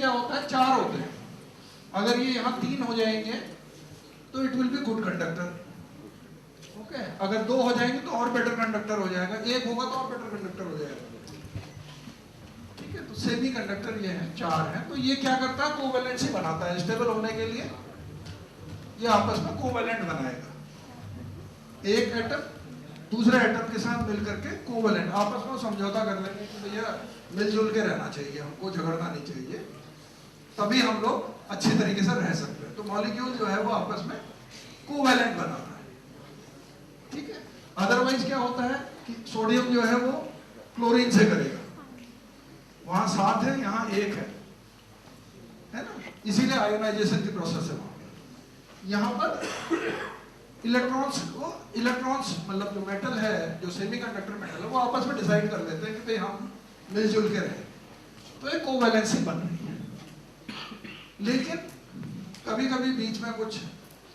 क्या होता है, 4 होते हैं। अगर ये यहाँ 3 हो जाएंगे तो it will be good conductor. Okay, अगर 2 हो जाएंगे तो और बेटर कंडक्टर हो जाएगा, 1 होगा तो और बेटर कंडक्टर हो जाएगा। ठीक है, तो सेमी कंडक्टर ये है, 4 है। तो ये क्या करता है, कोवेलेंसी बनाता है। स्टेबल होने के लिए ये आपस में कोवेलेंट बनाएगा। एक एटम दूसरे एटम के साथ मिलकर के कोवेलेंट आपस में समझौता कर लेंगे कि भैया मिलजुल के रहना चाहिए, हमको झगड़ना नहीं चाहिए, तभी हम लोग अच्छी तरीके से रह सकते हैं। तो मॉलिक्यूल जो है वो आपस में कोवेलेंट बनाता है। ठीक है, अदरवाइज क्या होता है कि सोडियम जो है वो क्लोरीन से करेगा, वहां 7 है, यहाँ 1 है ना, इसीलिए आयोनाइजेशन की प्रोसेस है वहां पर। यहाँ पर इलेक्ट्रॉन्स मतलब जो मेटल है, जो सेमीकंडक्टर मेटल है, वो आपस में डिसाइड कर लेते हैं कि भाई हम मिलजुल के रहें, तो एक कोवैलेंसी बन रही है। लेकिन कभी कभी बीच में कुछ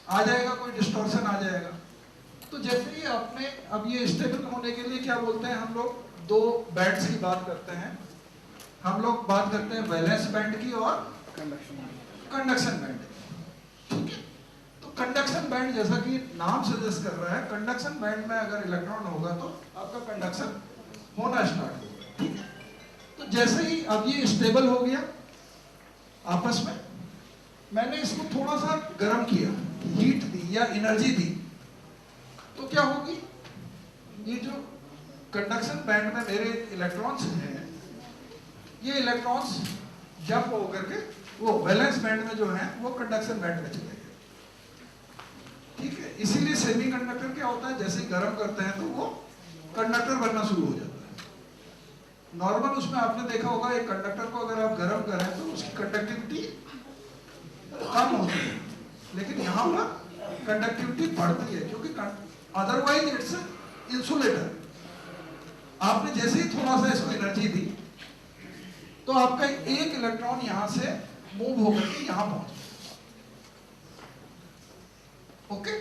आ जाएगा, कोई डिस्टॉर्शन आ जाएगा। तो जैसे ही आपने अब ये स्टेबल होने के लिए क्या बोलते हैं हम लोग, 2 बैंड्स की बात करते हैं। हम लोग बात करते हैं वैलेंस बैंड की और कंडक्शन बैंड। ठीक है, तो कंडक्शन बैंड जैसा कि नाम सजेस्ट कर रहा है, कंडक्शन बैंड में अगर इलेक्ट्रॉन होगा तो आपका कंडक्शन होना स्टार्ट होगा। ठीक है, तो जैसे ही अब ये स्टेबल हो गया आपस में, मैंने इसको थोड़ा सा गर्म किया, हीट दी या एनर्जी दी, तो क्या होगी, ये जो कंडक्शन बैंड में मेरे इलेक्ट्रॉन्स हैं, ये इलेक्ट्रॉन्स जंप होकर के वो वैलेंस बैंड में जो है वो कंडक्शन बैंड में चले गए। ठीक है, इसीलिए सेमीकंडक्टर क्या होता है, जैसे ही गर्म करते हैं तो वो कंडक्टर बनना शुरू हो जाता है। नॉर्मल उसमें आपने देखा होगा, एक कंडक्टर को अगर आप गर्म करें तो उसकी कंडक्टिविटी कम होती है, लेकिन यहाँ पर कंडक्टिविटी बढ़ती है, क्योंकि अदरवाइज इट्स इंसुलेटर। आपने जैसे ही थोड़ा सा इसको एनर्जी दी तो आपका एक इलेक्ट्रॉन यहां से मूव होकर के यहां पहुंच गया। ओके,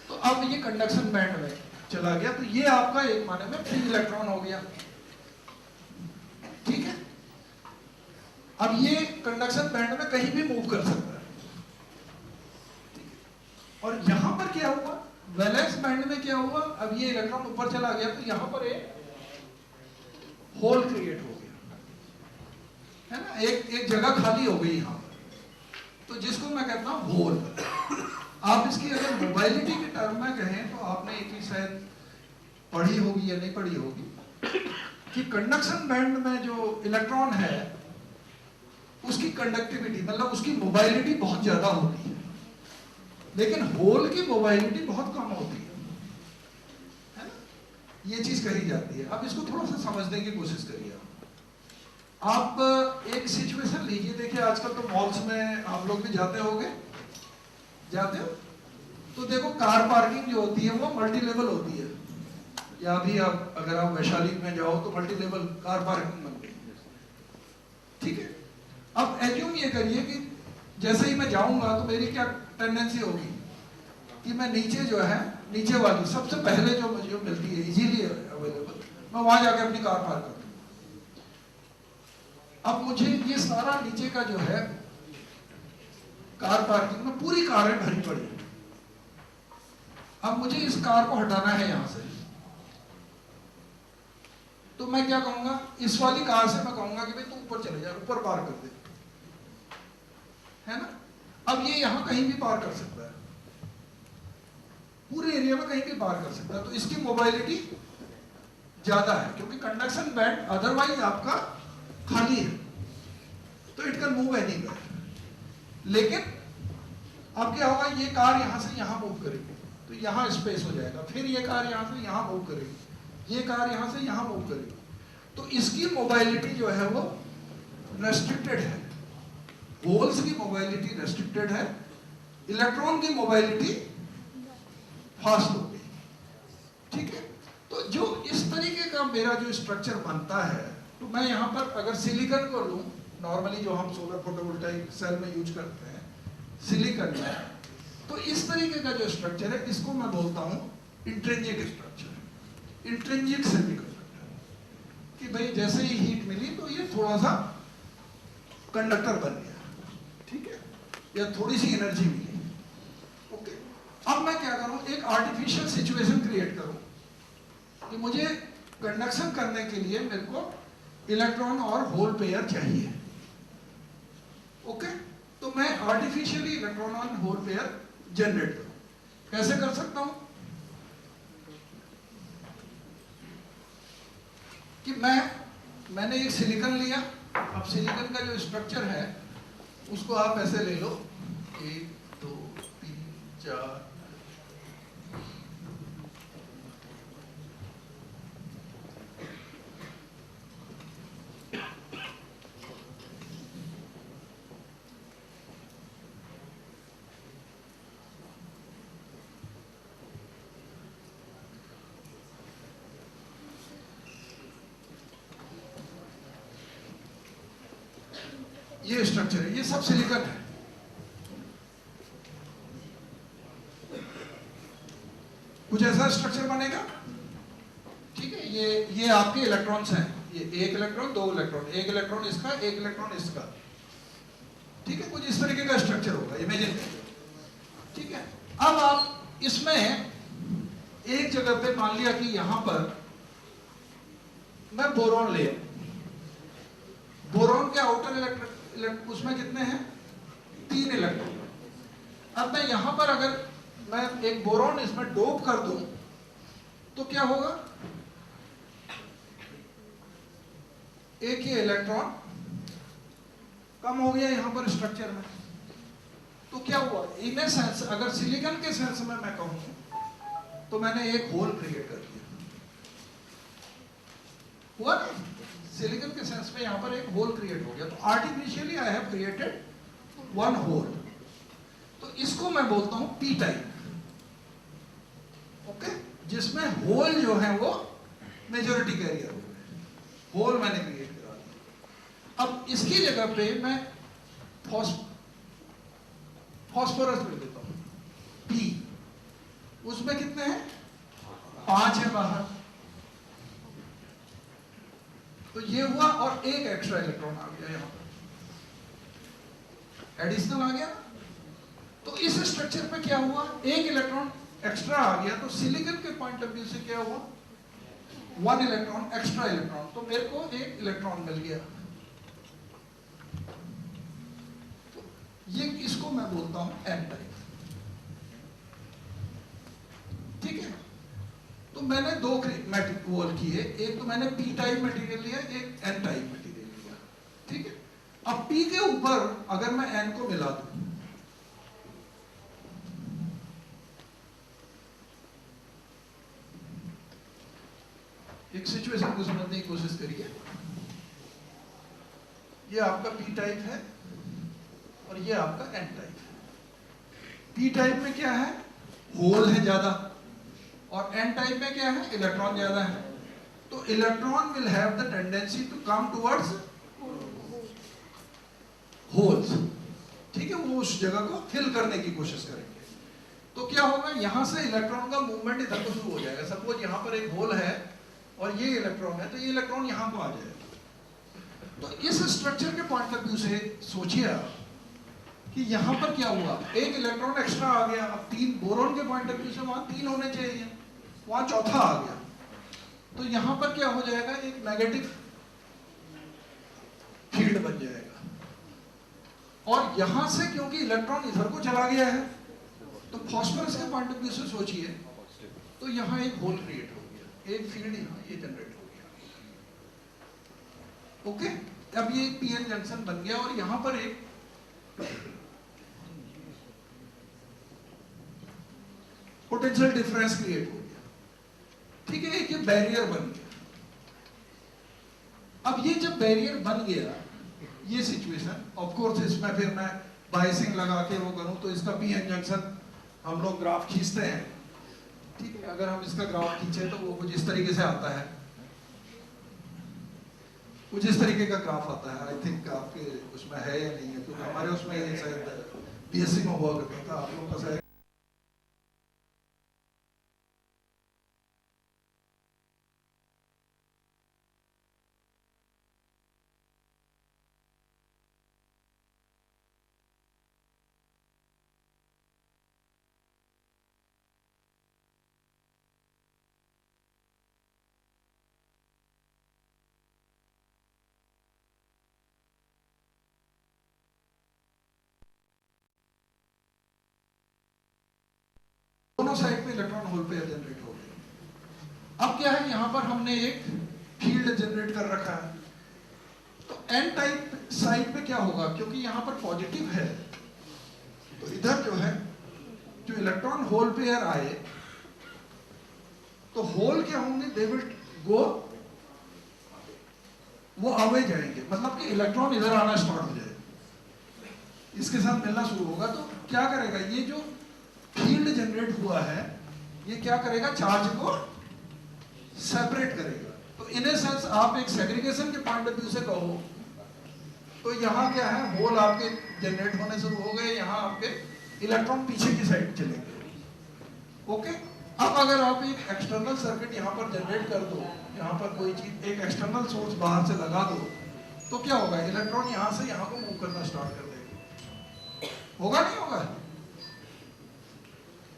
तो अब ये कंडक्शन बैंड में चला गया, तो ये आपका एक माने में फ्री इलेक्ट्रॉन हो गया। ठीक है, अब ये कंडक्शन बैंड में कहीं भी मूव कर सकता है। और यहां पर क्या हुआ, वैलेंस बैंड में क्या हुआ, अब ये इलेक्ट्रॉन ऊपर चला गया तो यहां पर एक होल क्रिएट हो गया, है ना, एक जगह खाली हो गई यहां पर, तो जिसको मैं कहता हूं होल। आप इसकी अगर मोबाइलिटी के टर्म में कहें तो आपने एक ही शायद पढ़ी होगी या नहीं पढ़ी होगी कि कंडक्शन बैंड में जो इलेक्ट्रॉन है उसकी कंडक्टिविटी मतलब उसकी मोबाइलिटी बहुत ज्यादा होती है, लेकिन होल की मोबाइलिटी बहुत कम होती है ना, ये चीज कही जाती है। अब इसको थोड़ा सा समझने की कोशिश करिए। आप एक सिचुएशन लीजिए, देखिए आजकल तो मॉल्स में आप लोग भी जाते होंगे, जाते हो तो देखो कार पार्किंग जो होती है वो मल्टी लेवल होती है, या अभी आप अगर आप वैशाली में जाओ तो मल्टी लेवल कार पार्किंग बन गई। ठीक है, अब एज्यूम ये करिए कि जैसे ही मैं जाऊंगा तो मेरी क्या टेंडेंसी होगी कि मैं नीचे जो है, नीचे वाली सबसे पहले जो मुझे मिलती है इजीली अवेलेबल, मैं वहां जाके अपनी कार पार्क करता हूं। अब मुझे ये सारा नीचे का जो है कार पार्किंग में पूरी कारें भरी पड़ी है, अब मुझे इस कार को हटाना है यहां से, तो मैं क्या कहूंगा, इस वाली कार से मैं कहूंगा कि भाई तू ऊपर चले जा, ऊपर पार कर दे, है ना। अब ये यहां कहीं भी पार कर सकता है, पूरे एरिया में कहीं भी पार कर सकता है, तो इसकी मोबाइलिटी ज्यादा है, क्योंकि कंडक्शन बैंड अदरवाइज आपका खाली है, तो इट कैन मूव एनीवेयर। लेकिन अब क्या होगा, ये कार यहां से यहां मूव करेगी तो यहां स्पेस हो जाएगा, फिर ये कार यहां से यहां मूव करेगी, ये कार यहां से यहां मूव करेगी, तो इसकी मोबाइलिटी जो है वो रेस्ट्रिक्टेड है। होल्स की मोबाइलिटी रेस्ट्रिक्टेड है, इलेक्ट्रॉन की मोबाइलिटी फास्ट हो गई। ठीक है, तो जो इस तरीके का मेरा जो स्ट्रक्चर बनता है, तो मैं यहाँ पर अगर सिलिकॉन को लूँ, नॉर्मली जो हम सोलर फोटोवोल्टाइक सेल में यूज करते हैं सिलिकॉन में, तो इस तरीके का जो स्ट्रक्चर है इसको मैं बोलता हूँ इंट्रिंसिक स्ट्रक्चर, इंट्रिंसिक सेमीकंडक्टर, कि भाई जैसे ही हीट मिली तो ये थोड़ा सा कंडक्टर बन गया, ठीक है, या थोड़ी सी एनर्जी मिली। ओके, अब मैं क्या करूं, एक आर्टिफिशियल सिचुएशन क्रिएट करूं कि मुझे कंडक्शन करने के लिए मेरे को इलेक्ट्रॉन और होल पेयर चाहिए। ओके, तो मैं आर्टिफिशियली इलेक्ट्रॉन और होल पेयर जनरेट करूं। कैसे कर सकता हूं कि मैंने एक सिलिकॉन लिया। अब सिलिकॉन का जो स्ट्रक्चर है उसको आप ऐसे ले लो, 1 2 3 4, ये स्ट्रक्चर है, ये सब सिलिकॉन है। कुछ ऐसा स्ट्रक्चर बनेगा, ठीक है। ये आपके इलेक्ट्रॉन्स हैं, ये एक इलेक्ट्रॉन, दो इलेक्ट्रॉन, एक इलेक्ट्रॉन इसका, एक इलेक्ट्रॉन इसका, ठीक है। कुछ इस तरीके का स्ट्रक्चर होगा, इमेजिन करिए, ठीक है। अब आप इसमें एक जगह पे मान लिया कि यहां पर मैं बोरॉन ले, बोरॉन के आउटर इलेक्ट्रॉन उसमें कितने हैं, 3 इलेक्ट्रॉन। अब मैं यहां पर अगर मैं एक बोरॉन इसमें डोप कर दूं तो क्या होगा, एक ही इलेक्ट्रॉन कम हो गया यहां पर स्ट्रक्चर में। तो क्या हुआ, इन ए सेंस, अगर सिलिकॉन के सेंस में मैं कहूं तो मैंने एक होल क्रिएट कर दिया, हुआ ना। सिलिकॉन के सेंस में यहां पर एक होल क्रिएट हो गया, तो artificially I have created one hole. तो इसको मैं बोलता हूं पी टाइप, ओके, जिसमें होल जो है वो मेजॉरिटी कैरियर हो गए, होल मैंने क्रिएट करा दिया। अब इसकी जगह पे मैं फॉस्फोरस ले देता हूं, पी, उसमें कितने हैं, 5 है बाहर, तो ये हुआ, और एक एक्स्ट्रा इलेक्ट्रॉन आ गया यहां पर, एडिशनल आ गया। तो इस स्ट्रक्चर पे क्या हुआ, एक इलेक्ट्रॉन एक्स्ट्रा आ गया, तो सिलिकॉन के पॉइंट ऑफ व्यू से क्या हुआ, 1 इलेक्ट्रॉन एक्स्ट्रा इलेक्ट्रॉन, तो मेरे को एक इलेक्ट्रॉन मिल गया। तो ये, इसको मैं बोलता हूं एन टाइप, ठीक है। तो मैंने 2 वो किए, एक तो मैंने पी टाइप मटेरियल लिया, एक एन टाइप मटेरियल लिया, ठीक है। अब पी के ऊपर अगर मैं एन को मिला दूं, एक सिचुएशन को समझने की कोशिश करिए। ये आपका पी टाइप है और ये आपका एन टाइप है। पी टाइप में क्या है, होल है ज्यादा, और एन टाइप में क्या है, इलेक्ट्रॉन ज्यादा है। तो electron will have the tendency to come towards holes, ठीक है, वो उस जगह को फिल करने की कोशिश करेंगे। तो क्या होगा, यहां से इलेक्ट्रॉन का मूवमेंट इधर को शुरू हो जाएगा। सपोज यहां पर एक होल है और ये इलेक्ट्रॉन है, तो ये इलेक्ट्रॉन यहां को आ जाएगा। तो इस स्ट्रक्चर के पॉइंट ऑफ व्यू से सोचिए आप कि यहां पर क्या हुआ, एक इलेक्ट्रॉन एक्स्ट्रा आ गया। अब 3, बोरॉन के पॉइंट ऑफ व्यू से वहां 3 होने चाहिए, वहां चौथा आ गया। तो यहां पर क्या हो जाएगा, एक नेगेटिव फील्ड बन जाएगा। और यहां से क्योंकि इलेक्ट्रॉन इधर को चला गया है, तो फास्फोरस के पॉइंट ऑफ व्यू से सोचिए, तो यहां एक होल क्रिएट हो गया, एक फील्ड यहां ये जनरेट हो गया, ओके। अब ये पीएन जंक्शन बन गया और यहां पर एक पोटेंशियल डिफरेंस क्रिएट हो गया, ठीक है। एक ये बैरियर बन गया। अब ये जब बैरियर बन गया, ये सिचुएशन, ऑफ कोर्स इसमें फिर मैं बाइसिंग लगा के वो करूं, तो इसका पीएन जंक्शन हम लोग ग्राफ खींचते हैं, ठीक है। अगर हम इसका ग्राफ खींचे तो वो कुछ इस तरीके से आता है, कुछ इस तरीके का ग्राफ आता है। आई थिंक आपके उसमें है या नहीं है, क्योंकि हमारे उसमें ये शायद बीएससी में हुआ करता था, आप लोगों का शायद साइड पे इलेक्ट्रॉन होल पेयर जनरेट हो गए। अब क्या है, यहाँ पर हमने एक फील्ड जनरेट कर रखा है, तो एन टाइप साइड पे क्या होगा, क्योंकि यहाँ पर पॉजिटिव है तो इधर जो है जो इलेक्ट्रॉन होल पेयर आए तो होल क्या होंगे, दे विल गो, वो अवे जाएंगे, मतलब कि इलेक्ट्रॉन इधर आना स्टार्ट हो जाएगा, इसके साथ मिलना शुरू होगा। तो क्या करेगा, ये जो फील्ड जनरेट हुआ है ये क्या करेगा, चार्ज को सेपरेट करेगा। तो इन ए सेंस आप एक सेग्रीगेशन के पॉइंट ऑफ व्यू से कहो तो यहाँ क्या है, होल आपके जनरेट होने शुरू हो गए, यहाँ आपके इलेक्ट्रॉन पीछे की साइड चले गए। ओके, अब अगर आप एक एक्सटर्नल सर्किट यहाँ पर जनरेट कर दो, यहाँ पर कोई चीज एक एक्सटर्नल सोर्स बाहर से लगा दो, तो क्या होगा, इलेक्ट्रॉन यहाँ से यहाँ को मूव करना स्टार्ट कर देगा, होगा नहीं होगा?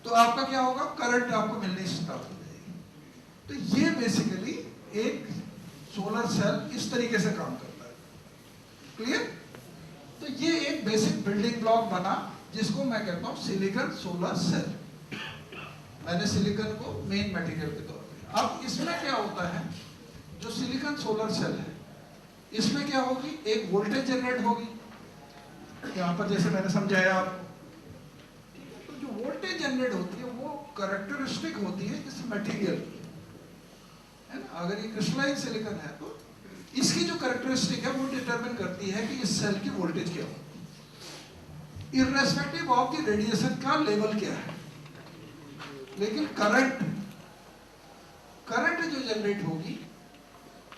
तो आपका क्या होगा, करंट आपको मिलनी स्टार्ट हो जाएगी। तो ये बेसिकली एक सोलर सेल इस तरीके से काम करता है। क्लियर? तो ये एक बेसिक बिल्डिंग ब्लॉक बना जिसको मैं कहता हूं सिलिकॉन सोलर सेल। मैंने सिलिकॉन को मेन मटेरियल के तौर पे। अब इसमें क्या होता है, जो सिलिकॉन सोलर सेल है इसमें क्या होगी, एक वोल्टेज जनरेट होगी, यहाँ पर जैसे मैंने समझाया आपको। तो जो वोल्टेज जनरेट होती है वो कैरेक्टरिस्टिक होती है इस मटेरियल की, है ना। अगर ये क्रिस्टलाइन सिलिकॉन है तो इसकी जो कैरेक्टरिस्टिक है वो डिटरमिन करती है कि इस सेल की वोल्टेज क्या हो, इर्रेस्पेक्टिव ऑफ द रेडिएशन का लेवल क्या है। लेकिन करंट जो जनरेट होगी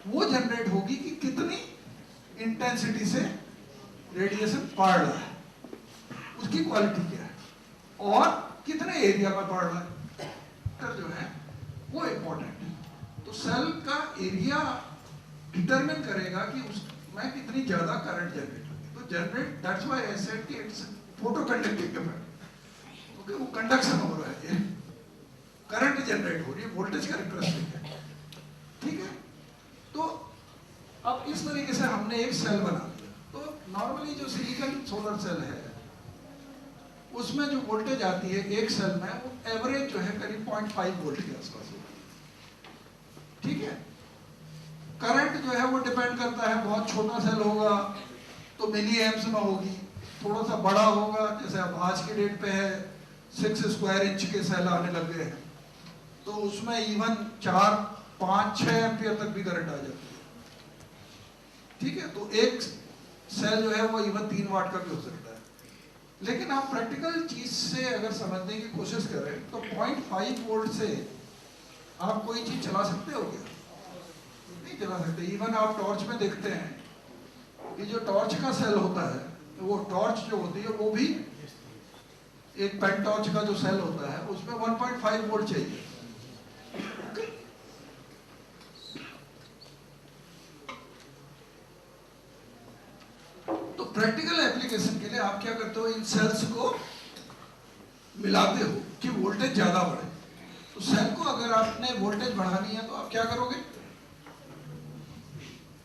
वो जनरेट होगी कि कितनी इंटेंसिटी से रेडिएशन पड़ रहा है, उसकी क्वालिटी क्या है और कितने एरिया में पड़ रहा है, जो है वो इम्पोर्टेंट है। तो सेल का एरिया डिटरमिन करेगा कि उसमें कितनी ज्यादा करंट जनरेट होगी। तो generate, that's why I said कि इट्स फोटो कंडक्टिव इफेक्ट, क्योंकि वो कंडक्शन हो रहा है, ये करंट जनरेट हो रही है, वोल्टेज कैरेक्टरिस्टिक है। ठीक है, तो अब इस तरीके से हमने एक सेल बना दिया। तो नॉर्मली जो सिलिकॉन सोलर सेल है उसमें जो वोल्टेज आती है एक सेल में, वो एवरेज जो है करीब 0.5 वोल्ट के आसपास होती है। ठीक है, करंट जो है वो डिपेंड करता है, बहुत छोटा सेल होगा तो मिली एम्प्स में होगी, थोड़ा सा बड़ा होगा, जैसे अब आज की डेट पे है 6 स्क्वायर इंच के सेल आने लग गए हैं, तो उसमें इवन 4, 5, 6 एम्पियर तक भी करंट आ जाती है। ठीक है, तो एक सेल जो है वो इवन 3 वाट का भी हो सकता है। लेकिन आप प्रैक्टिकल चीज से अगर समझने की कोशिश करें तो 0.5 वोल्ट से आप कोई चीज चला सकते हो क्या? नहीं चला सकते। इवन आप टॉर्च में देखते हैं कि जो टॉर्च का सेल होता है, तो वो टॉर्च जो होती है वो भी एक पेन टॉर्च का जो सेल होता है उसमें 1.5 वोल्ट चाहिए। तो प्रैक्टिकल एप्लीकेशन के लिए आप क्या करते हो, इन सेल्स को मिलाते हो कि वोल्टेज ज्यादा बढ़े। तो सेल को अगर आपने वोल्टेज बढ़ानी है तो आप क्या करोगे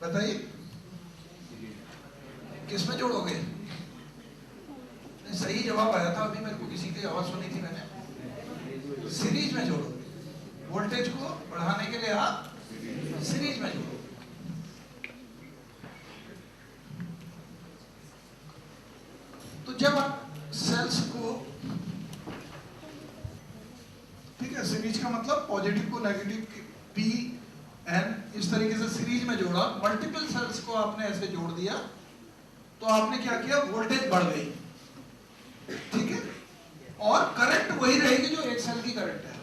बताइए, किसमें जोड़ोगे? सही जवाब आया था अभी, मेरे को किसी की आवाज सुनी थी मैंने, सीरीज में जोड़ो। वोल्टेज को बढ़ाने के लिए आप सीरीज में जोड़ो। तो जब आप सेल्स को, ठीक है, सीरीज का मतलब पॉजिटिव को नेगेटिव पी एन इस तरीके से सीरीज में जोड़ा, मल्टीपल सेल्स को आपने ऐसे जोड़ दिया, तो आपने क्या किया, वोल्टेज बढ़ गई। ठीक है, और करंट वही रहेगी जो एक सेल की करंट है।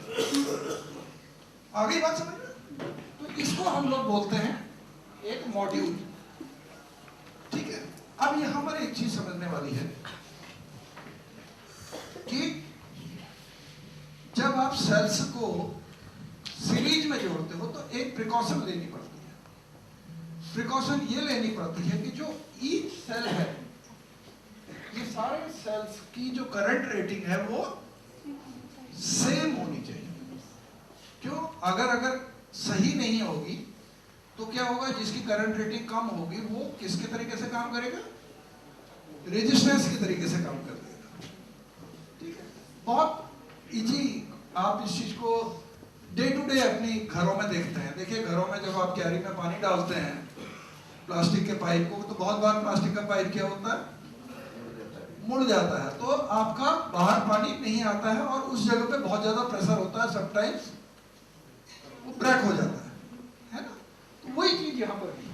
आगे बात समझ में? तो इसको हम लोग बोलते हैं एक मॉड्यूल। ठीक है, अब यहां पर एक चीज समझने वाली है कि जब आप सेल्स को सीरीज में जोड़ते हो तो एक प्रिकॉशन लेनी पड़ती है। प्रिकॉशन ये लेनी पड़ती है कि जो ईच सेल है, ये सारे सेल्स की जो करंट रेटिंग है वो सेम होनी चाहिए। क्यों? अगर सही नहीं होगी तो क्या होगा, जिसकी करंट रेटिंग कम होगी वो किसके तरीके से काम करेगा, रेजिस्टेंस के तरीके से काम कर देगा। ठीक है, बहुत इजी आप इस चीज को डे टू डे अपनी घरों में देखते हैं। देखिए घरों में जब आप क्यारी में पानी डालते हैं प्लास्टिक के पाइप को, तो बहुत बार प्लास्टिक का पाइप क्या होता है, मुड़ जाता है, तो आपका बाहर पानी नहीं आता है और उस जगह पे बहुत ज्यादा प्रेशर होता है, समटाइम्स वो ब्रेक हो जाता है ना। तो वही चीज यहाँ पर भी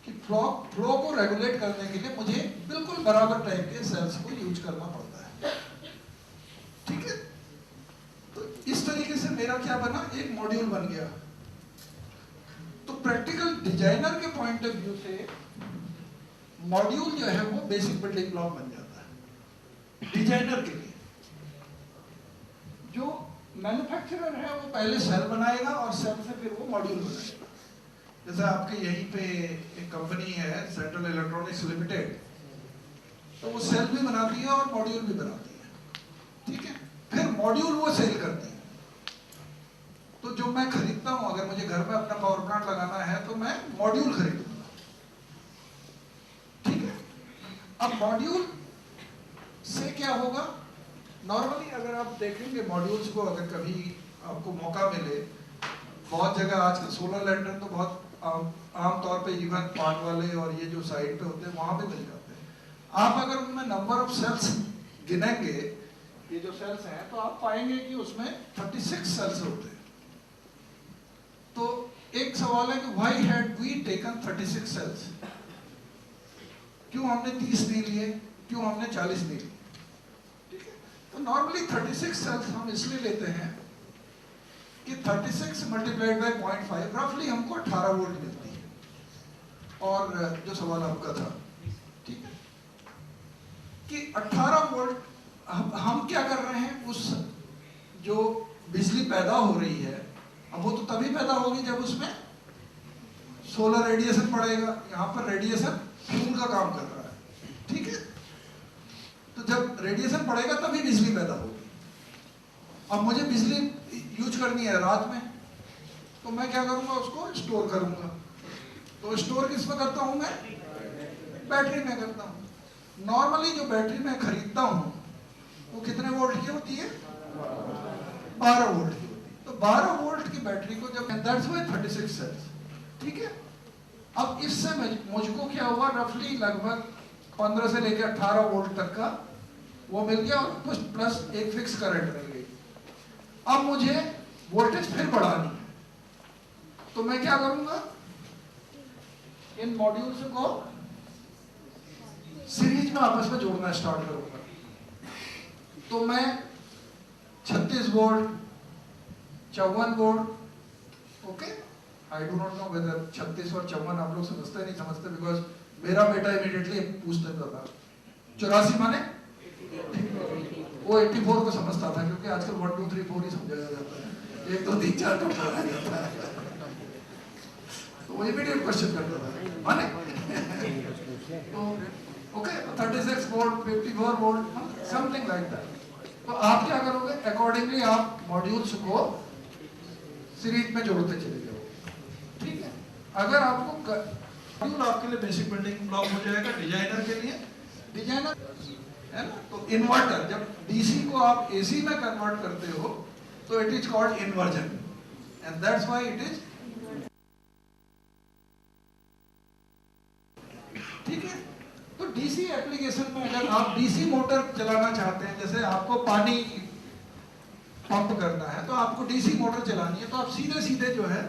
कि फ्लो को रेगुलेट करने के लिए मुझे बिल्कुल बराबर टाइप के सेल्स को यूज करना पड़ता है, ठीक है। तो इस तरीके से मेरा क्या बना, एक मॉड्यूल बन गया। तो प्रैक्टिकल डिजाइनर के पॉइंट ऑफ व्यू से मॉड्यूल जो है वो बेसिक बिल्डिंग ब्लॉक बन जाता है डिजाइनर के लिए। जो मैन्युफैक्चरर है वो पहले सेल बनाएगा और सेल से फिर वो मॉड्यूल बनाएगा। जैसे आपके यहीं पे एक कंपनी है सेंट्रल इलेक्ट्रॉनिक्स लिमिटेड, तो वो सेल भी बनाती है और मॉड्यूल भी बनाती है, ठीक है। फिर मॉड्यूल वो सेल करती है। तो जो मैं खरीदता हूं, अगर मुझे घर में अपना पावर प्लांट लगाना है तो मैं मॉड्यूल खरीदूंगा, ठीक है। अब मॉड्यूल से क्या होगा, नॉर्मली अगर आप देखेंगे मॉड्यूल्स को, अगर कभी आपको मौका मिले, बहुत जगह आजकल सोलर लैंटर्न तो बहुत आमतौर पे इवन पान वाले और ये जो साइड पे होते हैं वहां पे मिल जाते हैं। आप अगर उनमें नंबर ऑफ सेल्स गिनेंगे, ये जो सेल्स हैं, तो आप पाएंगे कि उसमें 36 सेल्स होते हैं। तो एक सवाल है कि why had we taken 36 cells, क्यों हमने 30 नहीं लिए, क्यों हमने 40 नहीं लिए, ठीक है। तो नॉर्मली 36 सेल्स हम इसलिए लेते हैं कि 36 मल्टीप्लाइड बाय 0.5 रफली हमको 18 वोल्ट मिलती है। और जो सवाल आपका था, ठीक है, कि 18 वोल्ट हम क्या कर रहे हैं, उस जो बिजली पैदा हो रही है, अब वो तो तभी पैदा होगी जब उसमें सोलर रेडिएशन पड़ेगा। यहाँ पर रेडिएशन फ्यूल का काम कर रहा है, ठीक है। तो जब रेडिएशन पड़ेगा तभी बिजली पैदा होगी। अब मुझे बिजली यूज करनी है रात में, तो मैं क्या करूंगा, उसको स्टोर करूंगा। तो स्टोर किस में करता हूं मैं, बैटरी में करता हूं। नॉर्मली जो बैटरी मैं खरीदता हूं वो कितने वोल्ट की होती है, 12 वोल्ट की होती है। तो 12 वोल्ट की बैटरी को जब, दैट्स व्हाई 36 सेल्स, ठीक है। अब इससे मुझको क्या हुआ, रफली लगभग 15 से लेकर 18 वोल्ट तक का वो मिल गया और कुछ प्लस एक फिक्स करंट मिल गई। अब मुझे वोल्टेज फिर बढ़ानी है, तो मैं क्या करूंगा, इन मॉड्यूल्स को सीरीज में आपस में जोड़ना स्टार्ट करूंगा। तो मैं 36 volt, 54 volt, okay, I do not know whether 36 और 54 आप लोग समझते नहीं समझते, बिकॉज मेरा बेटा इमीडिएटली पूछ देता था 84 माने, वो 84 को समझता था, क्योंकि आजकल 1 2 3 4 ही समझा जाता है, 1 2 3 4 तो पढ़ाया जाता है। तो वो इमीडिएट क्वेश्चन करता था माने तो okay, 36 volt, 54 volt, something like that. तो आप क्या करोगे, अकॉर्डिंगली आप मॉड्यूल्स को सीरीज में जोड़ते चले जाओगे, ठीक है। अगर आपको मॉड्यूल आपके लिए बेसिक बिल्डिंग ब्लॉक हो जाएगा डिजाइनर के लिए, डिजाइनर है ना। तो इन्वर्टर, जब डीसी को आप एसी में कन्वर्ट करते हो तो it is called inversion, and that's why it is, ठीक है। तो डीसी एप्लीकेशन में अगर आप डीसी मोटर चलाना चाहते हैं, जैसे आपको पानी पंप करना है तो आपको डीसी मोटर चलानी है, तो आप सीधे सीधे जो है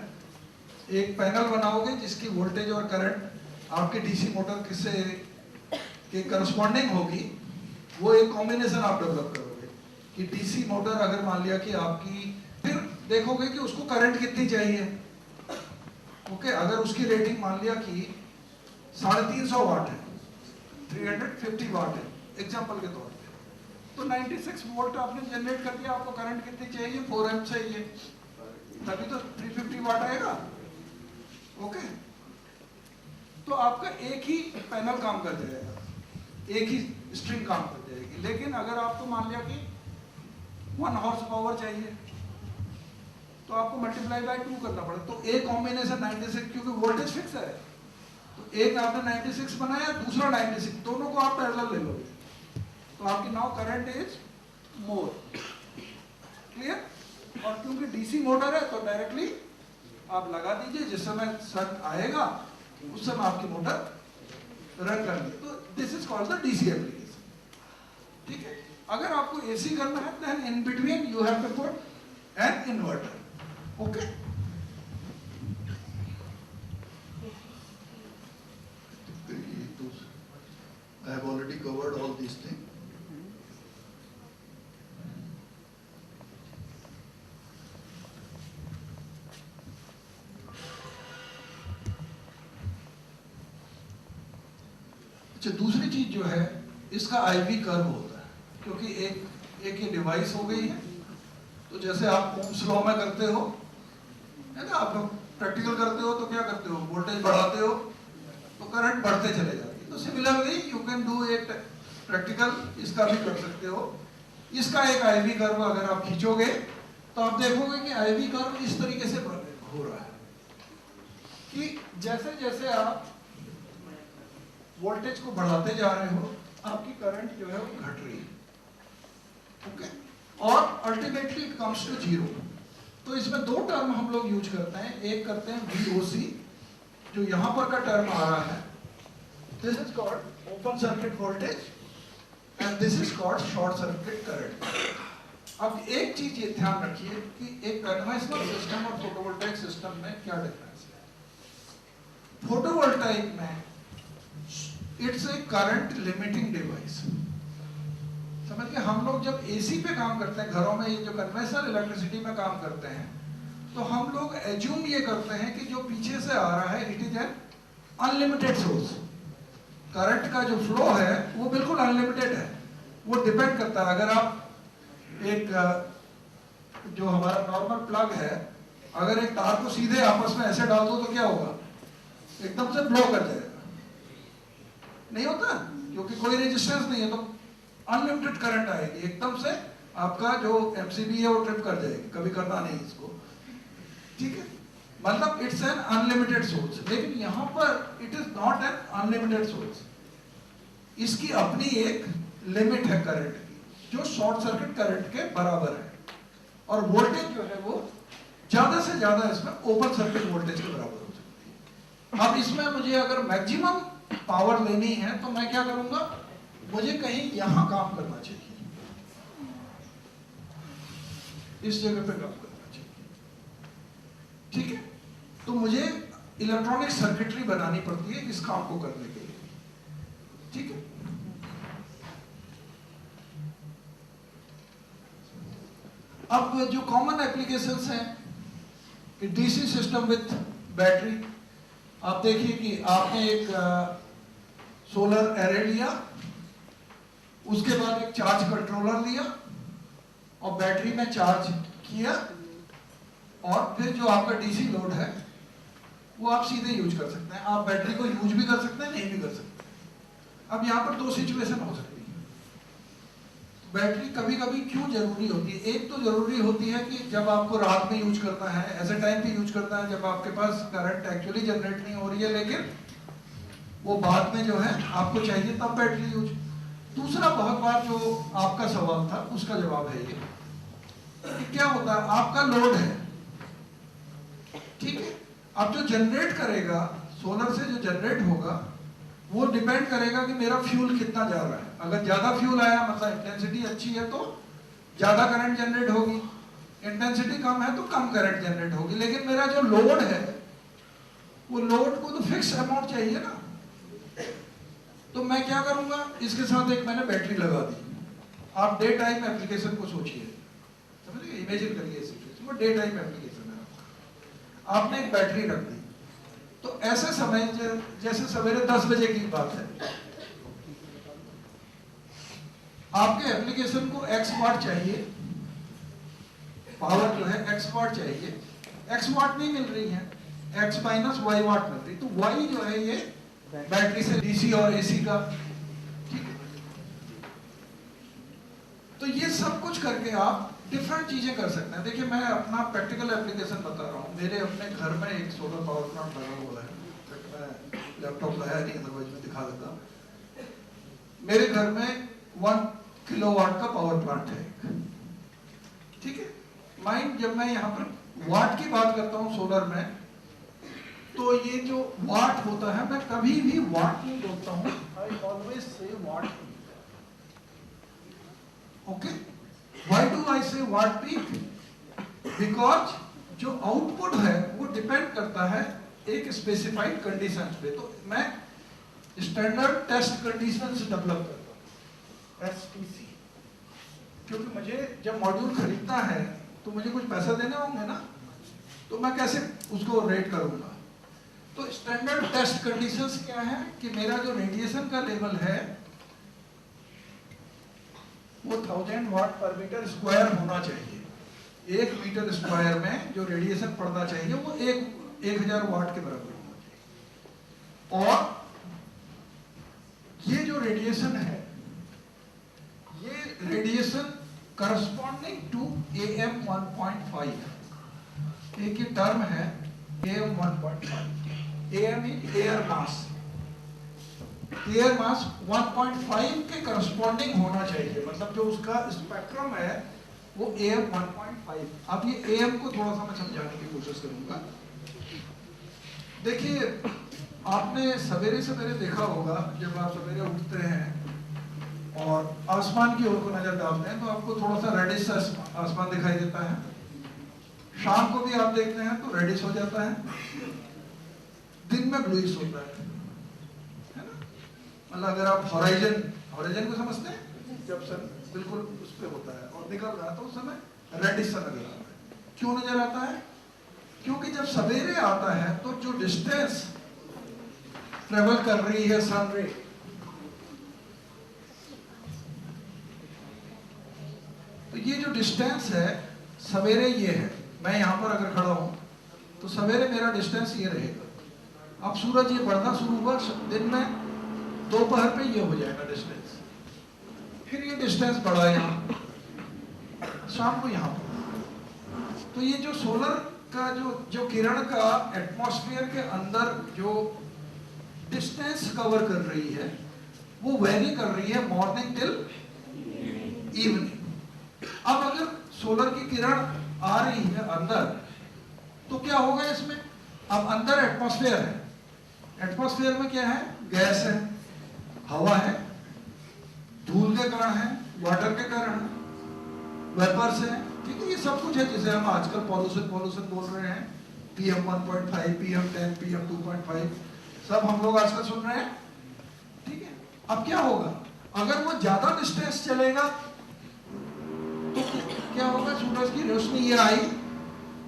एक पैनल बनाओगे जिसकी वोल्टेज और करंट आपके डीसी मोटर किससे के करस्पॉन्डिंग होगी, वो एक कॉम्बिनेशन आप डेवलप करोगे कि डीसी मोटर अगर मान लिया कि आपकी, फिर देखोगे कि उसको करंट कितनी चाहिए, ओके। अगर उसकी रेटिंग मान लिया कि 350 वाट है, 350 वाट है एग्जांपल के तौर पे, तो 96 वोल्ट आपने जनरेट कर दिया, आपको करंट कितनी चाहिए, 4 एम्प चाहिए, तभी तो 350 वाट आएगा, ओके। तो आपका एक ही पैनल काम कर जाएगा, एक ही स्ट्रिंग काम कर जाएगी। लेकिन अगर आपको मान लिया कि 1 हॉर्स पावर चाहिए, तो आपको मल्टीप्लाई बाय 2 करना पड़ेगा। तो एक कॉम्बिनेशन 96, क्योंकि वोल्टेज फिक्स है, तो एक आपने 96 बनाया, दूसरा 96, दोनों को आप पैरेलल ले लोगे, तो आपकी now current is more, clear. और क्योंकि डीसी मोटर है तो डायरेक्टली आप लगा दीजिए, जिस समय सन आएगा उस समय आपकी मोटर रन कर दी। तो this is called the DC application. ठीक है, अगर आपको एसी करना है then in between you have to put an inverter. Okay, I have already covered all these things. अच्छा, दूसरी चीज जो है इसका आईवी कर्व होता है, क्योंकि एक ये डिवाइस हो गई है। तो जैसे आप ओम्स लॉ में करते हो, है ना, आप लोग प्रैक्टिकल करते हो तो क्या करते हो, वोल्टेज बढ़ाते हो तो करंट बढ़ते चले जाते हैं। तो similarly you can do it practical, इसका भी कर सकते हो। इसका एक आईवी कर्व अगर आप खींचोगे तो आप देखोगे कि आईवी कर्व इस तरीके से हो रहा है कि जैसे जैसे आप वोल्टेज को बढ़ाते जा रहे हो आपकी करंट जो है वो घट रही है। ओके, और ultimately it comes to zero. तो इसमें दो टर्म हम लोग यूज करते हैं, एक करते हैं VOC, जो यहां पर का टर्म आ रहा है, this is called open circuit voltage and this is called short circuit current. अब एक चीज ये ध्यान रखिए कि एक कन्वेंशनल सिस्टम और फोटोवोल्टाइक सिस्टम में क्या डिफरेंस है। फोटोवोल्टाइक में it's a current limiting device. समझिए, हम लोग जब एसी पे काम करते हैं घरों में, ये जो कन्वेंशनल इलेक्ट्रिसिटी में काम करते हैं, तो हम लोग एज्यूम ये करते हैं कि जो पीछे से आ रहा है it is an unlimited source. Current का जो फ्लो है वो बिल्कुल अनलिमिटेड है। वो डिपेंड करता है, अगर आप एक जो हमारा नॉर्मल प्लग है, अगर एक तार को सीधे आपस में ऐसे डाल दो तो क्या होगा, एकदम से ब्लो कर जाएगा, नहीं होता, क्योंकि कोई रेजिस्टेंस नहीं है, तो अनलिमिटेड करंट आएगी, एकदम से आपका जो एमसीबी है वो ट्रिप कर जाएगी, कभी करना नहीं इसको। ठीक है, मतलब इट्स एन अनलिमिटेड सोर्स। लेकिन यहां पर it is not an unlimited source, इसकी अपनी एक लिमिट है करंट की, जो शॉर्ट सर्किट करंट के बराबर है, और वोल्टेज जो है वो ज्यादा से ज्यादा इसमें ओपन सर्किट वोल्टेज के बराबर हो सकती है। अब इसमें मुझे अगर मैक्सिमम पावर लेनी है तो मैं क्या करूंगा, मुझे कहीं यहां काम करना चाहिए, इस जगह पे काम करना चाहिए। ठीक है, तो मुझे इलेक्ट्रॉनिक सर्किटरी बनानी पड़ती है इस काम को करने के लिए। ठीक है, अब जो कॉमन एप्लीकेशंस हैं डीसी सिस्टम विथ बैटरी, आप देखिए कि आपने एक सोलर एरे लिया, उसके बाद एक चार्ज कंट्रोलर लिया और बैटरी में चार्ज किया, और फिर जो आपका डीसी लोड है वो आप सीधे यूज कर सकते हैं। आप बैटरी को यूज भी कर सकते हैं, नहीं भी कर सकते। अब यहाँ पर दो सिचुएशन हो सकती है। बैटरी कभी कभी क्यों जरूरी होती है, एक तो जरूरी होती है कि जब आपको रात में यूज करना है, ऐसे टाइम पे यूज करना है जब आपके पास करंट एक्चुअली जनरेट नहीं हो रही है, लेकिन वो बाद में जो है आपको चाहिए तब बैटरी यूज। दूसरा बहुत बार जो आपका सवाल था उसका जवाब है ये कि क्या होता है, आपका लोड है, ठीक है, अब जो जनरेट करेगा सोलर से, जो जनरेट होगा वो डिपेंड करेगा कि मेरा फ्यूल कितना जा रहा है। अगर ज्यादा फ्यूल आया, मतलब इंटेंसिटी अच्छी है, तो ज्यादा करंट जनरेट होगी, इंटेंसिटी कम है तो कम करंट जनरेट होगी। लेकिन मेरा जो लोड है वो लोड को तो फिक्स अमाउंट चाहिए ना, तो मैं क्या करूंगा, इसके साथ एक मैंने बैटरी लगा दी। आप डे टाइम एप्लीकेशन को सोचिए, समझिए, इमेजिन करिए इस सिचुएशन को, डे टाइम एप्लीकेशन है, आपने एक बैटरी रख दी, तो ऐसे समय जैसे सवेरे 10 बजे की बात है, आपके एप्लीकेशन को x वाट चाहिए, पावर जो है x वाट चाहिए, x वाट नहीं मिल रही है, x माइनस y वाट मिल रही, तो y जो है ये बैटरी से डीसी और एसी का। ठीक है, तो ये सब कुछ करके आप डिफरेंट चीजें कर सकते हैं। देखिए, मैं अपना प्रैक्टिकल एप्लीकेशन बता रहा हूँ। मेरे अपने घर में एक सोलर पावर प्लांट लगा हुआ है, मैं लैपटॉप लाया नहीं, अदरवाइज मैं दिखा देता। मेरे घर में 1 किलोवाट का पावर प्लांट है, ठीक है, माइंड, जब मैं यहाँ पर वाट की बात करता हूँ सोलर में, तो ये जो वाट होता है, मैं कभी भी वाट नहीं बोलता हूँ, I always say watt peak. Okay, why do I say watt peak? Because जो आउटपुट है वो डिपेंड करता है एक स्पेसिफाइड कंडीशन पे। तो मैं स्टैंडर्ड टेस्ट कंडीशंस डेवलप करता हूँ, STC, क्योंकि मुझे जब मॉड्यूल खरीदना है तो मुझे कुछ पैसा देने होंगे ना, तो मैं कैसे उसको रेट करूंगा? तो स्टैंडर्ड टेस्ट कंडीशंस क्या है कि मेरा जो रेडिएशन का लेवल है वो 1000 वाट पर मीटर स्क्वायर होना चाहिए। 1 मीटर स्क्वायर में जो रेडिएशन पड़ना चाहिए वो 1000 वाट के बराबर होना चाहिए। और ये जो रेडिएशन है, ये रेडिएशन करस्पॉन्डिंग टू AM 1.5, एक ही टर्म है AM 1.5। AM is air mass, air mass 1.5 के करस्पॉन्डिंग होना चाहिए, मतलब जो उसका स्पेक्ट्रम है वो AM 1.5। अब ये AM को थोड़ा सा मैं समझाने की कोशिश करूंगा। देखिए, आपने सवेरे सवेरे देखा होगा, जब आप सवेरे उठते हैं और आसमान की ओर को नजर डालते हैं तो आपको थोड़ा सा रेडिश सा आसमान दिखाई देता है। शाम को भी आप देखते हैं तो रेडिश हो जाता है, दिन में ब्लूइश होता है ना? मतलब अगर आप हॉराइजन को समझते हैं, जब सन बिल्कुल उस पे होता है और निकल रहा है तो उस समय रेडिश सा नजर आता है। क्यों नजर आता है? क्योंकि जब सवेरे आता है तो जो डिस्टेंस ट्रेवल कर रही है सन रे, तो ये जो डिस्टेंस है सवेरे ये है, मैं यहां पर अगर खड़ा हूं तो सवेरे मेरा डिस्टेंस ये रहेगा। अब सूरज ये बढ़ना शुरू हुआ दिन में, दोपहर पे ये हो जाएगा डिस्टेंस, फिर ये डिस्टेंस बढ़ा यहाँ, शाम को यहाँ पर। तो ये जो सोलर का जो किरण का एटमॉस्फेयर के अंदर जो डिस्टेंस कवर कर रही है वो वेरी कर रही है मॉर्निंग टिल इवनिंग। अब अगर सोलर की किरण आ रही है अंदर तो क्या होगा इसमें? अब अंदर एटमॉस्फेयर है, एटमॉस्फेयर में क्या है? गैस है, हवा है, धूल के कण है, वाटर के कण है, वेपर्स है, ठीक है? ये सब कुछ है जिसे हम आजकल पॉल्यूशन बोल रहे हैं। PM 1.5, PM 10, PM 2.5 सब हम लोग आजकल सुन रहे हैं, ठीक है? अब क्या होगा? अगर वो ज्यादा डिस्टेंस चलेगा तो क्या होगा? सूरज की रोशनी ये आई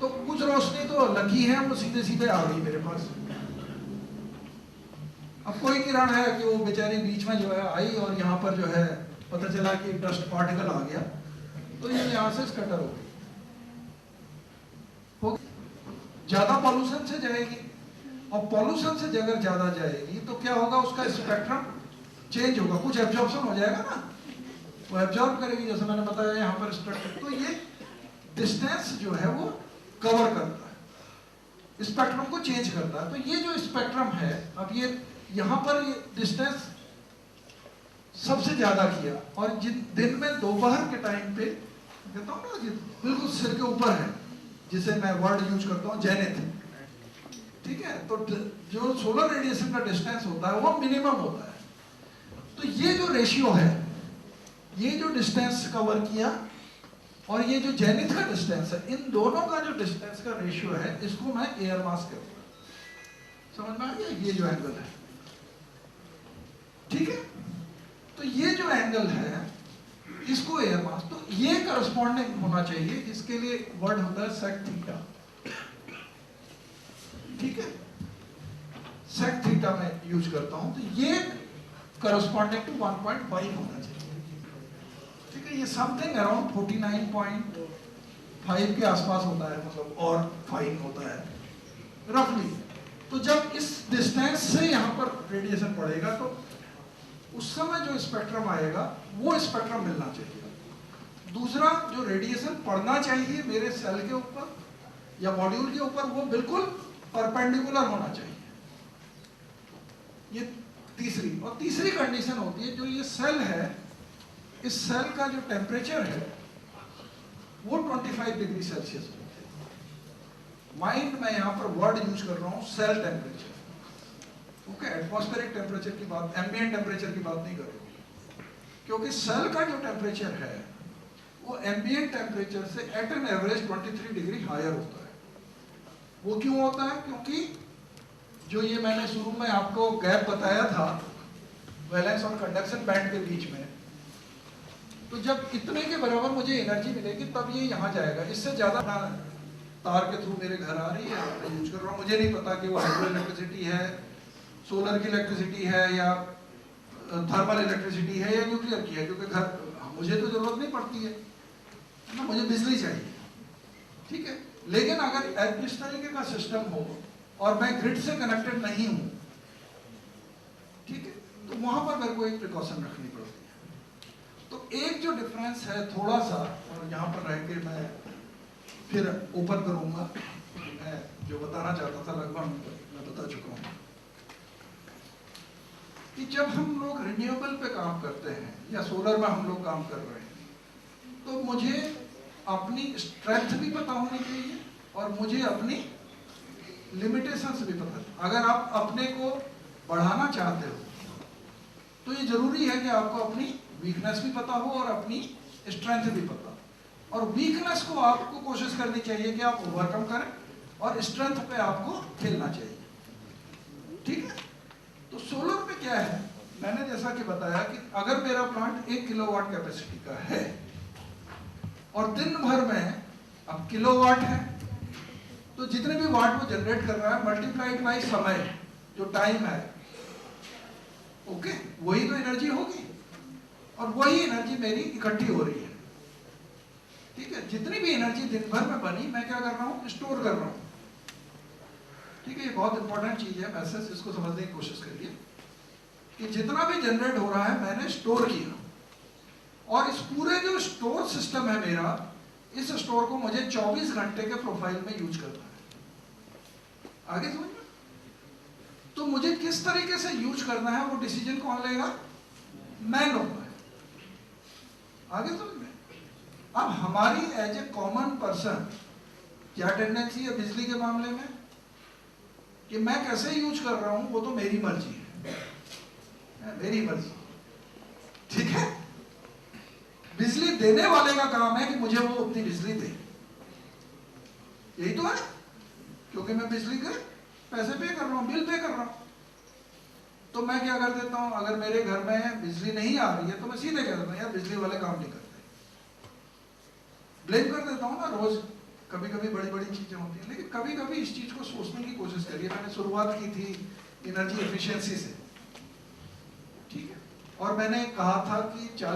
तो कुछ रोशनी तो लगी है, वो सीधे सीधे आ गई मेरे पास। अब कोई किरण है कि वो बेचारी बीच में जो है आई और यहाँ पर जो है पता चला कि डस्ट पार्टिकल आ गया, तो ये यहाँ से स्कैटर हो गई, ज्यादा पॉल्यूशन से जाएगी। और पॉल्यूशन से अगर ज्यादा जाएगी तो क्या होगा? उसका स्पेक्ट्रम चेंज होगा, कुछ एब्जॉर्प्शन हो जाएगा ना, वो एब्जॉर्ब करेगी, जैसे मैंने बताया यहाँ पर स्पेक्ट्रम। तो ये डिस्टेंस जो है वो कवर करता है, स्पेक्ट्रम को चेंज करता है। तो ये जो स्पेक्ट्रम है, अब ये यहाँ पर ये डिस्टेंस सबसे ज्यादा किया, और जिन दिन में दोपहर के टाइम पे कहता हूँ ना, बिल्कुल सिर के ऊपर है, जिसे मैं वर्ड यूज करता हूँ जेनिथ, ठीक है? तो जो सोलर रेडिएशन का डिस्टेंस होता है वो मिनिमम होता है। तो ये जो रेशियो है, ये जो डिस्टेंस कवर किया और ये जो जेनिथ का डिस्टेंस है, इन दोनों का जो डिस्टेंस का रेशियो है, इसको मैं एयर मास कहूंगा। समझ में आ गया? ये जो एंगल है, ठीक है? तो ये जो एंगल है इसको एयर मास, तो ये करस्पॉन्डिंग होना चाहिए, इसके लिए वर्ड होता है सेक थीटा, ठीक है? सेक थीटा मैं यूज करता हूं, तो ये करस्पॉन्डिंग टू 1.5 होना चाहिए, ठीक है? ये समथिंग अराउंड 49.5 के आसपास होता है, मतलब और फाइन होता है रफली। तो जब इस डिस्टेंस से यहाँ पर रेडिएशन पड़ेगा तो उस समय जो स्पेक्ट्रम आएगा वो स्पेक्ट्रम मिलना चाहिए। दूसरा, जो रेडिएशन पड़ना चाहिए मेरे सेल के ऊपर या मॉड्यूल के ऊपर, वो बिल्कुल परपेंडिकुलर होना चाहिए। ये तीसरी, और तीसरी कंडीशन होती है, जो ये सेल है, इस सेल का जो टेम्परेचर है वो 25 डिग्री सेल्सियस होते हैं। माइंड में यहाँ पर वर्ड यूज कर रहा हूँ cell temperature, okay, atmospheric temperature की बात, एम्बिएंट टेम्परेचर की बात नहीं कर रहा हूँ, क्योंकि सेल का जो टेम्परेचर है वो एम्बिएंट टेम्परेचर से at an average 23 degree higher होता है। वो क्यों होता है? क्योंकि जो ये मैंने शुरू में आपको गैप बताया था वैलेंस और कंडक्शन बैंड के बीच में, तो जब इतने के बराबर मुझे एनर्जी मिलेगी तब ये यहाँ जाएगा। इससे ज़्यादा तार के थ्रू मेरे घर आ रही है, मैं यूज कर रहा हूँ, मुझे नहीं पता कि वो हाइड्रो इलेक्ट्रिसिटी है, सोलर की इलेक्ट्रिसिटी है, या थर्मल इलेक्ट्रिसिटी है, या न्यूक्लियर की है, क्योंकि घर मुझे तो जरूरत नहीं पड़ती है ना, मुझे बिजली चाहिए, ठीक है। लेकिन अगर इस तरीके का सिस्टम हो और मैं ग्रिड से कनेक्टेड नहीं हूँ, ठीक है, तो वहां पर मेरे को एक प्रिकॉशन रखनी पड़ती है। तो एक जो डिफरेंस है थोड़ा सा, और यहाँ पर रह के मैं फिर ओपन करूंगा, मैं जो बताना चाहता था लगभग मैं बता चुका हूँ कि जब हम लोग रिन्यूएबल पे काम करते हैं या सोलर में हम लोग काम कर रहे हैं, तो मुझे अपनी स्ट्रेंथ भी पता होनी चाहिए और मुझे अपनी लिमिटेशंस भी पता है। अगर आप अपने को बढ़ाना चाहते हो तो ये जरूरी है कि आपको अपनी वीकनेस भी पता हो और अपनी स्ट्रेंथ भी पता हो, और वीकनेस को आपको कोशिश करनी चाहिए कि आप ओवरकम करें और स्ट्रेंथ पे आपको खेलना चाहिए, ठीक है। तो सोलर में क्या है, मैंने जैसा कि बताया कि अगर मेरा प्लांट 1 किलोवाट कैपेसिटी का है और दिन भर में अब किलोवाट है, तो जितने भी वाट वो जनरेट कर रहा है मल्टीप्लाइड बाय समय, जो टाइम है, ओके, वही तो एनर्जी होगी और वही एनर्जी मेरी इकट्ठी हो रही है, ठीक है। जितनी भी एनर्जी दिन भर में बनी, मैं क्या कर रहा हूँ, स्टोर कर रहा हूँ, ठीक है। ये बहुत इंपॉर्टेंट चीज है, मैसेज इसको समझने की कोशिश करिए कि जितना भी जनरेट हो रहा है मैंने स्टोर किया, और इस पूरे जो स्टोर सिस्टम है मेरा, इस स्टोर को मुझे 24 घंटे के प्रोफाइल में यूज करना है। आगे समझ में? तो मुझे किस तरीके से यूज करना है वो डिसीजन कौन लेगा? मैं लूंगा। आगे समझ में? अब हमारी एज ए कॉमन पर्सन क्या टेंडेंसी है बिजली के मामले में कि मैं कैसे यूज कर रहा हूं वो तो मेरी मर्जी है, मेरी मर्जी, ठीक है। बिजली देने वाले का काम है कि मुझे वो उतनी बिजली दे, यही तो है, क्योंकि मैं बिजली के पैसे पे कर रहा हूँ, बिल पे कर रहा हूँ। तो मैं क्या कर देता हूँ, अगर मेरे घर में बिजली नहीं आ रही है तो मैं सीधे कह देता हूँ यार बिजली वाले काम नहीं करते, ब्लेम कर देता हूँ ना रोज। कभी कभी बड़ी बड़ी चीजें होती हैं, लेकिन कभी कभी इस चीज को सोचने की कोशिश करिए। मैंने शुरुआत की थी एनर्जी एफिशिएंसी से, ठीक है, और मैंने कहा था कि 40